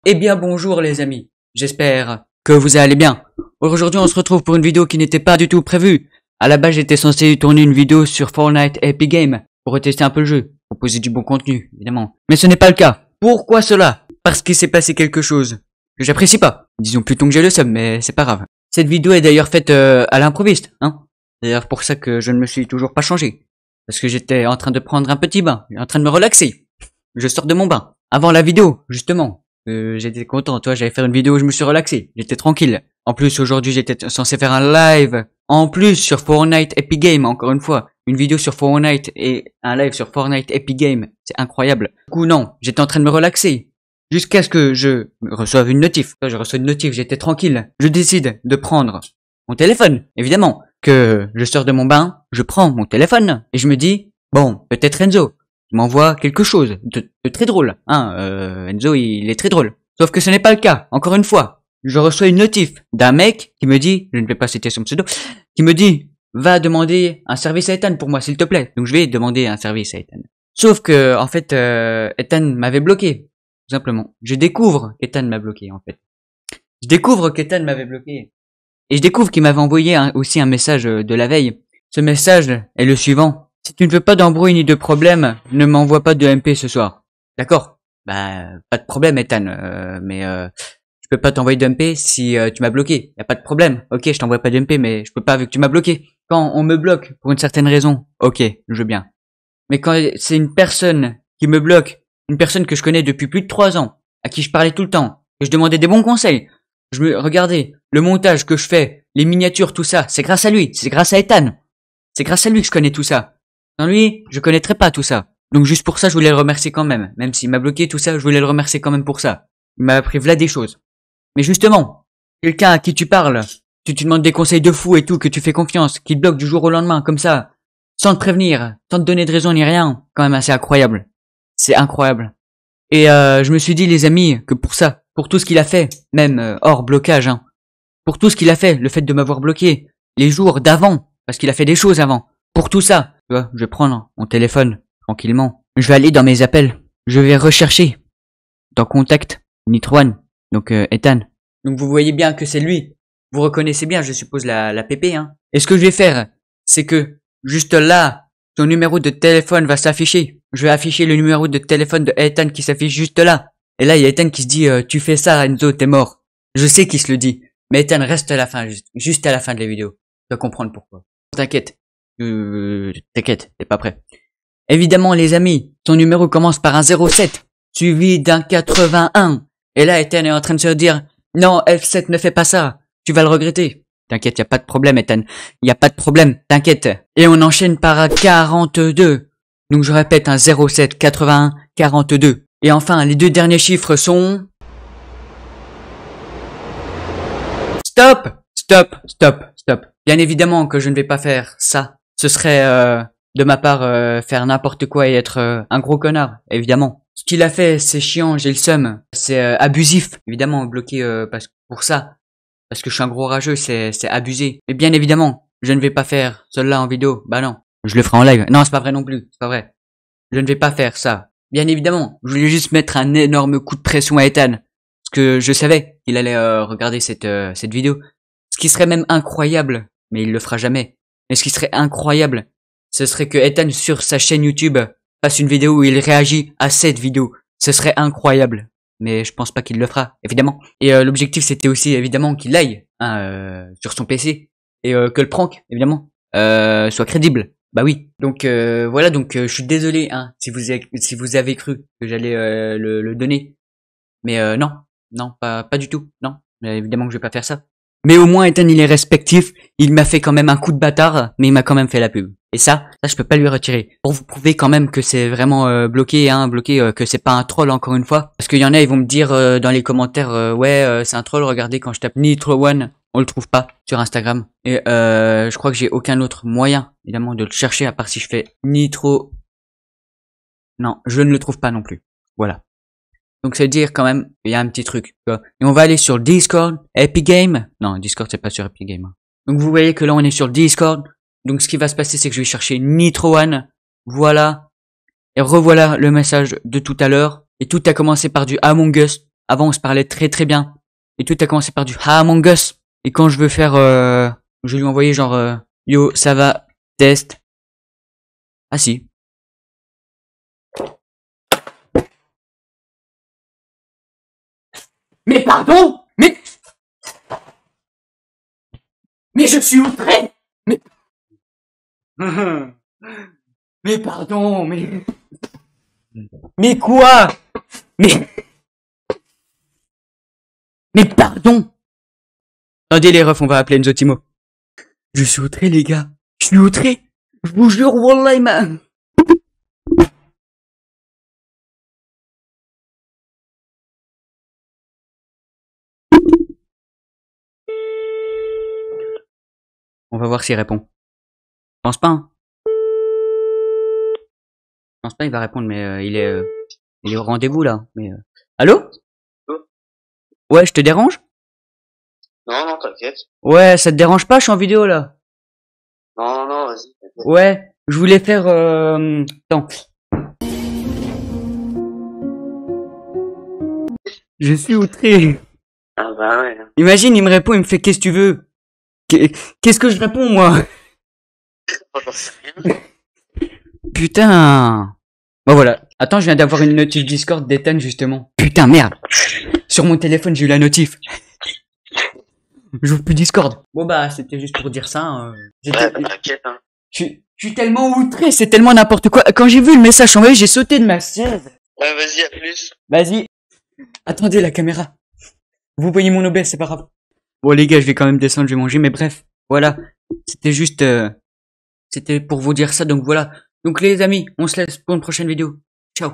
Eh bien bonjour les amis, j'espère que vous allez bien. Aujourd'hui on se retrouve pour une vidéo qui n'était pas du tout prévue. À la base j'étais censé tourner une vidéo sur Fortnite Epic Games pour retester un peu le jeu, proposer du bon contenu évidemment. Mais ce n'est pas le cas. Pourquoi cela? Parce qu'il s'est passé quelque chose que j'apprécie pas. Disons plutôt que j'ai le seum, mais c'est pas grave. Cette vidéo est d'ailleurs faite à l'improviste, hein. C'est d'ailleurs pour ça que je ne me suis toujours pas changé. Parce que j'étais en train de prendre un petit bain, en train de me relaxer. Je sors de mon bain. Avant la vidéo, justement. J'étais content, toi, j'allais faire une vidéo où je me suis relaxé. J'étais tranquille. En plus, aujourd'hui, j'étais censé faire un live. En plus, sur Fortnite Epic Games, encore une fois. Une vidéo sur Fortnite et un live sur Fortnite Epic Games. C'est incroyable. Du coup, non. J'étais en train de me relaxer. Jusqu'à ce que je reçoive une notif. Je reçois une notif, j'étais tranquille. Je décide de prendre mon téléphone, évidemment. Que je sors de mon bain, je prends mon téléphone. Et je me dis, bon, peut-être Enzo m'envoie quelque chose de très drôle. Enzo, il est très drôle. Sauf que ce n'est pas le cas. Encore une fois, je reçois une notif d'un mec qui me dit, je ne vais pas citer son pseudo, qui me dit, va demander un service à Ethan pour moi, s'il te plaît. Donc je vais demander un service à Ethan. Sauf que, en fait, Ethan m'avait bloqué. Tout simplement. Je découvre qu'Ethan m'a bloqué, en fait. Je découvre qu'Ethan m'avait bloqué. Et je découvre qu'il m'avait envoyé aussi un message de la veille. Ce message est le suivant. Si tu ne veux pas d'embrouille ni de problème, ne m'envoie pas de MP ce soir. D'accord? Bah, pas de problème, Ethan. Je peux pas t'envoyer de MP si tu m'as bloqué. Y a pas de problème. Ok, je t'envoie pas de MP, mais je peux pas vu que tu m'as bloqué. Quand on me bloque pour une certaine raison, ok, je veux bien. Mais quand c'est une personne qui me bloque, une personne que je connais depuis plus de 3 ans, à qui je parlais tout le temps, que je demandais des bons conseils, regardez, le montage que je fais, les miniatures, tout ça, c'est grâce à lui, c'est grâce à Ethan. C'est grâce à lui que je connais tout ça. Sans lui, je connaîtrais pas tout ça. Donc juste pour ça, je voulais le remercier quand même. Même s'il m'a bloqué tout ça, je voulais le remercier quand même pour ça. Il m'a appris v'là des choses. Mais justement, quelqu'un à qui tu parles, tu demandes des conseils de fou et tout, que tu fais confiance, qui te bloque du jour au lendemain, comme ça, sans te prévenir, sans te donner de raison ni rien, quand même assez incroyable. C'est incroyable. Et je me suis dit, les amis, que pour ça, pour tout ce qu'il a fait, même hors blocage, hein, pour tout ce qu'il a fait, le fait de m'avoir bloqué, les jours d'avant, parce qu'il a fait des choses avant, pour tout ça, tu vois, je vais prendre mon téléphone, tranquillement, je vais aller dans mes appels, je vais rechercher, dans contact, Nitro1, donc Ethan. Donc vous voyez bien que c'est lui, vous reconnaissez bien, je suppose, la PP, hein. Et ce que je vais faire, c'est que, juste là, ton numéro de téléphone va s'afficher. Je vais afficher le numéro de téléphone de Ethan qui s'affiche juste là. Et là, il y a Ethan qui se dit, tu fais ça, Enzo, t'es mort. Je sais qu'il se le dit. Mais Ethan reste à la fin, juste à la fin de la vidéo. Tu vas comprendre pourquoi. T'inquiète. T'inquiète, t'es pas prêt. Évidemment, les amis, ton numéro commence par un 07, suivi d'un 81. Et là, Ethan est en train de se dire, non, F7 ne fait pas ça. Tu vas le regretter. T'inquiète, y a pas de problème, Ethan. Y a pas de problème, t'inquiète. Et on enchaîne par un 42. Donc je répète, un 07, 81, 42. Et enfin, les deux derniers chiffres sont... Stop! Stop, stop, stop. Bien évidemment que je ne vais pas faire ça. Ce serait, de ma part, faire n'importe quoi et être un gros connard, évidemment. Ce qu'il a fait, c'est chiant, j'ai le seum. C'est abusif, évidemment, bloqué pour ça. Parce que je suis un gros rageux, c'est abusé. Mais bien évidemment, je ne vais pas faire cela en vidéo. Bah non, je le ferai en live. Non, c'est pas vrai non plus, c'est pas vrai. Je ne vais pas faire ça. Bien évidemment, je voulais juste mettre un énorme coup de pression à Ethan. Parce que je savais qu'il allait regarder cette vidéo. Ce qui serait même incroyable, mais il le fera jamais. Mais ce qui serait incroyable, ce serait que Ethan sur sa chaîne YouTube fasse une vidéo où il réagit à cette vidéo. Ce serait incroyable. Mais je pense pas qu'il le fera, évidemment. Et l'objectif c'était aussi évidemment qu'il aille sur son PC et que le prank, évidemment, soit crédible. Bah oui. Donc voilà, donc je suis désolé hein, si vous avez cru que j'allais le donner. Mais non, pas du tout. Non, mais évidemment que je vais pas faire ça. Mais au moins Ethan il est respectif, il m'a fait quand même un coup de bâtard, mais il m'a quand même fait la pub. Et ça je peux pas lui retirer. Pour vous prouver quand même que c'est vraiment bloqué, que c'est pas un troll encore une fois. Parce qu'il y en a, ils vont me dire dans les commentaires, ouais c'est un troll, regardez quand je tape Nitro1, on le trouve pas sur Instagram. Et je crois que j'ai aucun autre moyen, évidemment, de le chercher, à part si je fais Nitro... Non, je ne le trouve pas non plus. Voilà. Donc ça veut dire quand même, il y a un petit truc, tu vois. Et on va aller sur Discord, Epic Games. Non, Discord c'est pas sur Epic Games. Donc vous voyez que là on est sur Discord. Donc ce qui va se passer c'est que je vais chercher Nitro1. Voilà. Et revoilà le message de tout à l'heure. Et tout a commencé par du Among Us. Avant, on se parlait très très bien. Et tout a commencé par du Among Us. Et quand je veux faire, je lui ai envoyé genre, yo, ça va, test. Ah si. Mais pardon! Mais je suis outré! Mais... Mais pardon, mais quoi? Mais pardon! Attendez les refs, on va appeler Enzo Timo. Je suis outré les gars. Je suis outré. Je vous jure, wallah, man. On va voir s'il répond. Je pense pas, hein. Je pense pas il va répondre, mais il est au rendez-vous là. Mais allô? Ouais, je te dérange? Non, non, t'inquiète. Ouais, ça te dérange pas, je suis en vidéo là. Non, non, vas-y, t'inquiète. Ouais, je voulais faire... Attends. Je suis outré. Ah bah ouais. Imagine, il me répond, il me fait qu'est-ce que tu veux? Qu'est-ce que je réponds moi? J'en sais rien. Putain. Bon voilà. Attends, je viens d'avoir une notif Discord d'Ethan justement. Putain, merde. Sur mon téléphone, j'ai eu la notif. J'ouvre plus Discord. Bon bah, c'était juste pour dire ça. Ouais, bah t'inquiète, hein. Je suis tellement outré, c'est tellement n'importe quoi. Quand j'ai vu le message envoyé, j'ai sauté de ma chaise. Ouais, vas-y, à plus. Vas-y. Attendez la caméra. Vous voyez mon obèse, c'est pas grave. Bon les gars, je vais quand même descendre, je vais manger, mais bref. Voilà. C'était juste... C'était pour vous dire ça, donc voilà. Donc les amis, on se laisse pour une prochaine vidéo. Ciao.